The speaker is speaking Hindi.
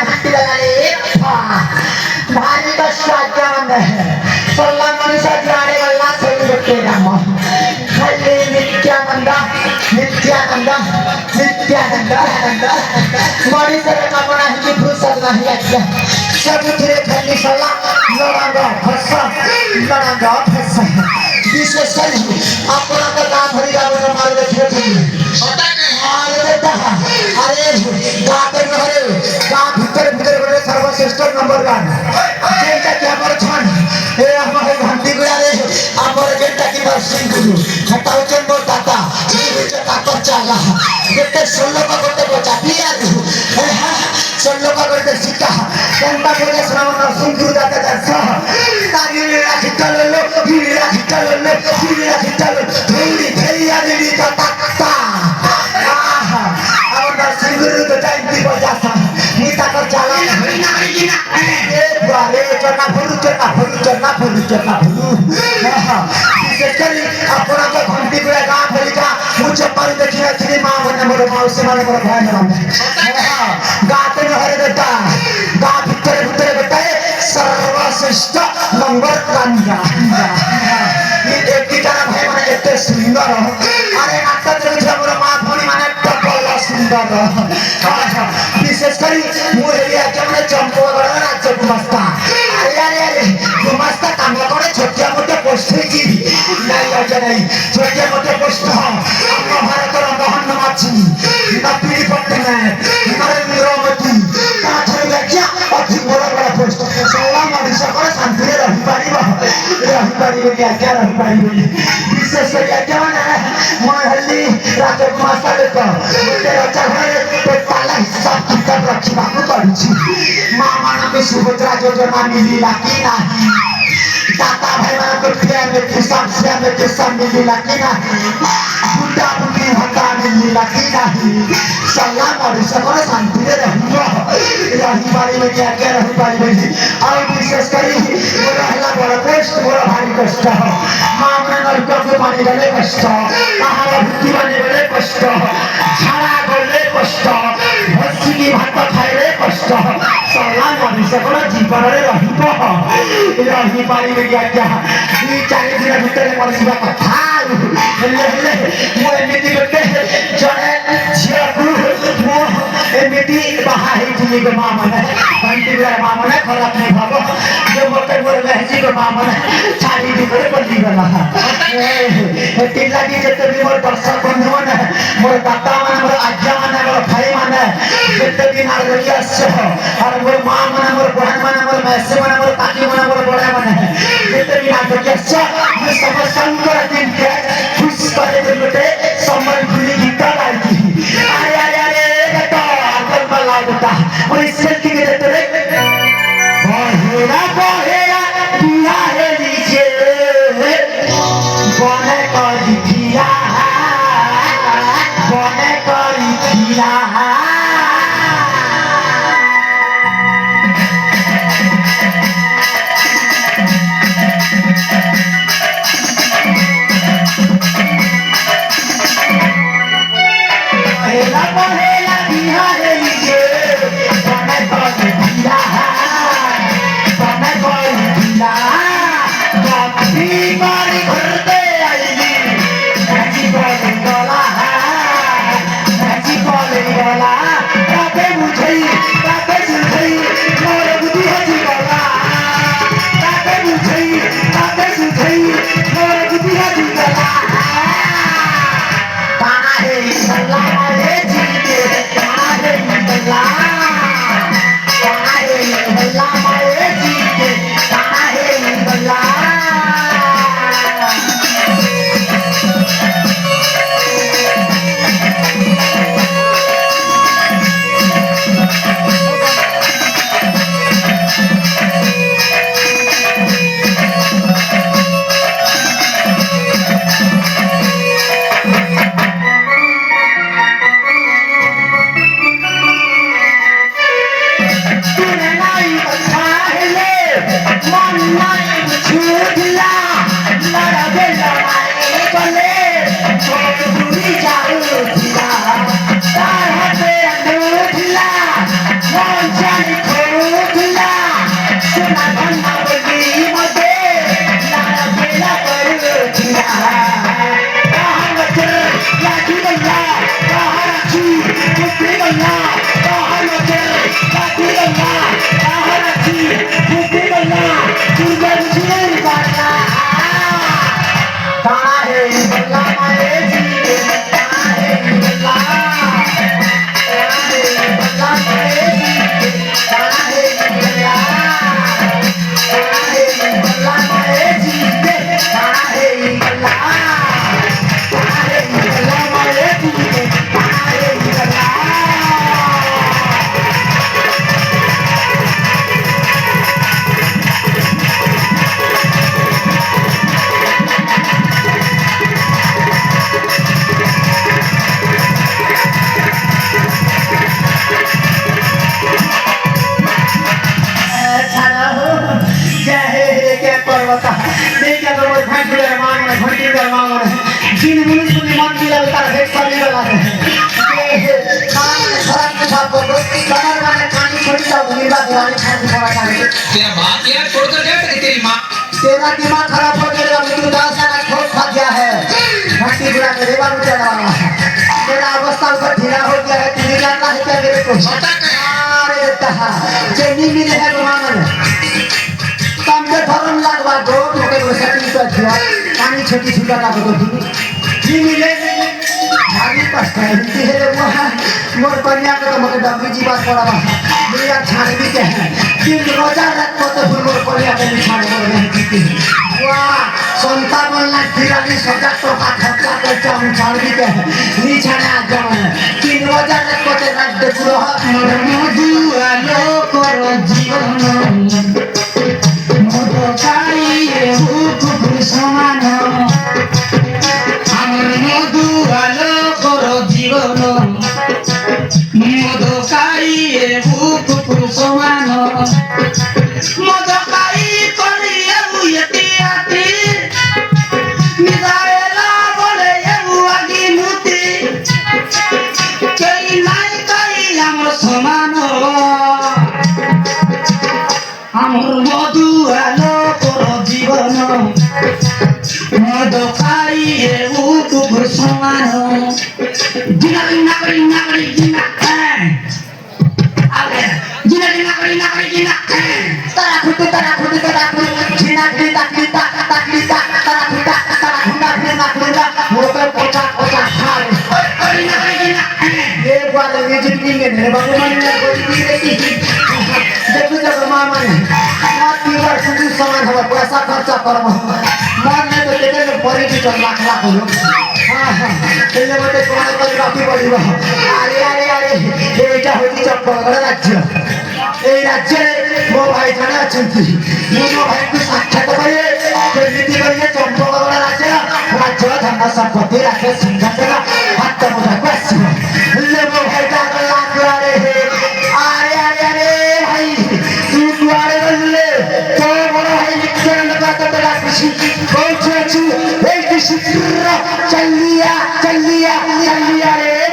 घंटी लगा रे भारी का स्वागत है सल्ला मनुष्य जाने वाला सही रखे राम खल्ले नित्यानंद नित्यानंद नित्यानंद मरी से कामना ही फुर्सत नहीं आती सब तेरे खल्ले सल्ला लड़ांगा फंसा विशेष कर अपना का काम भरी का मार देखिए अरे गाते नहरे गां भीतर भीतर बड़े सर्वश्रेष्ठ नंबर 1 जेटा के हमर छन ए हमर घंटी गुया रे हमर जेटा की नरसिंह गुरु हटाओ चंदो दाता ई बेटा काको चाला बेटे 16 का गोटे बचा दिया रे 16 का गोटे सिक्का कंटा के श्रावण नरसिंह गुरु दाता दर्शा तागी राखी चलो गिरा खिचलो धूली भैया रे का तक्ता गुरु तो टाइम की वजह से नीता कर चला एक बार चना फुलू विशेष कर अपना तो घंटी गुड़ा गांव भरी का मुझे पर देखिए श्री मां बने मोर मौसी माने मोर भाई नाम गाते में हरे बेटा गांव भीतर बेटा सर्वश्रेष्ठ नंबर 1 ये एक की तरह भाई माने इतने सुंदर अरे नाटक जो मोर मां भोनी माने सुंदर विशेष करी मुरलिया केमने चंपो गड़ा राज्य गुमस्ता अरे गुमस्ता काम करे छोटे मोटे पोस्ट की नहीं अजय नहीं छोटे मोटे पोस्ट हम भारत रा गहन माची ना पीढ़ी पट्टे में नरेंद्र मोदी काठर गया अति बड़ा पोस्ट सोला मनुष्य करे शांति रही पारी क्या रही पारी विशेष करी क्या माने मोहल्ली राज्य गुमस्ता लेको हिसाब किताब रखा माँ माना को सुभद्रा योजना मिली कि ना दाता भाई माना को किसान मिली कि ना बुढ़ा बुढ़ी भत्ता मिली कि नहीं सल्ला मनुष्य को शांति रही पारी में क्या क्या रही पारी में और विशेष करी मोरा बड़ा कष्ट मोरा भारी कष्ट माँ माना नलका को पानी गले कष्ट कहाँ भूति बने गले कष्ट छाड़ा गले कष्ट भस्सी की भात खाइले कष्ट सल्ला मनुष्य को जीवन रही पारी में क्या क्या ये 40 दिन भीतर मनुष्य कथा हेले मो एमिति करते जड़े झियाकु मो एमिति बाहाई थी के मां माने बंटी वाला मां माने खराब नहीं भागो जो मोटे मोर बहजी के मां माने छाड़ी दी करे बंदी वाला ए तिल्ला की जते भी मोर दर्शक बंधु माने मोर दाता माने मोर आज्ञा माने मोर भाई माने जते भी नार रहिया से और मोर मां माने मोर बहन माने मोर मैसे माने मोर काकी माने मोर बड़ा माने जते भी नार रहिया से मैं सब संकर दिन के खुश करे बेटे सम्मान खुली गीता लाई अरे बेटा अकल बला बेटा और इससे की देते रे बहेरा दिया है नीचे बने कर दिया Johnny सब गिरवा दीवानी खाने पड़ा जाने तेरा बाप यार छोड़कर गया था कि तेरी माँ तेरा दिमाग खराब हो गया मृत्यु दास का ठोक खा गया है घंटी बुला मेरे बाबू चढ़ा रहा है मेरा अवस्था ऊपर ढीला हो गया है तुझे जानना है क्या मेरे को अरे तहा चेनी मिले है गुमान तम के धर्म लागवा दो मोके को सेटिंग कर दिया पानी छोटी छुटा का दो जी मिले भारी कष्ट है हिंदी है वो मोर कन्या को तो मोके डबरी जी बात पड़ा मेरा छानवी के है तीन रोजा रात को तो मोर कन्या के निछाड़ मोर नहीं जीती वाह संता बोलना तिरानी सजा तो का खर्चा कर चाम छानवी के निछाने आ जाओ तीन रोजा रात को तो रात दे पूरा मोर मधु आलो करो जीवन मोर काई भूख समान আমার মধু আলো করো জীবন মধুকাইয়ে বুক সমান মধুকাই করিয়ে বুয়েতি আতি নিদায়েলা বলে আগি মুতি কেই নাই কাই আমার সমান আমার মধু আলো করো জীবন মধুকাইয়ে বুক সমান জিনারি নাকরি নাকরি জিনা আগে জিনারি নাকরি নাকরি জিনা তারা খুঁটে জিনারি তাকলিতা তাকলিতা তারা খুঁটা নাকরি না মোকে পোচা পোচা খারে ওই নাকরি জিনা ये वाले म्यूजिक नहीं है बाबू मन ने कोई भी नहीं देखो जब मामा ने रात की बार कुछ सामान हुआ पैसा खर्चा कर मन ने तो तेरे में परी भी चल लाख लाख हो हां हां तेरे मते कोन को काफी पड़ी बा अरे एटा होती चप्पल राज्य ए राज्य मो भाई जाने अछंती मो भाई को साक्षात करे जे नीति करिए चंपल राज्य राज्य धन संपत्ति राखे सिंहासन हाथ मुद्रा क्वेश्चन ले मो भाई का लाख रे अरे भाई तू दुआरे बल्ले तो बड़ा भाई निकल लगा तो तेरा किसी कोई छू एक किसी चल लिया रे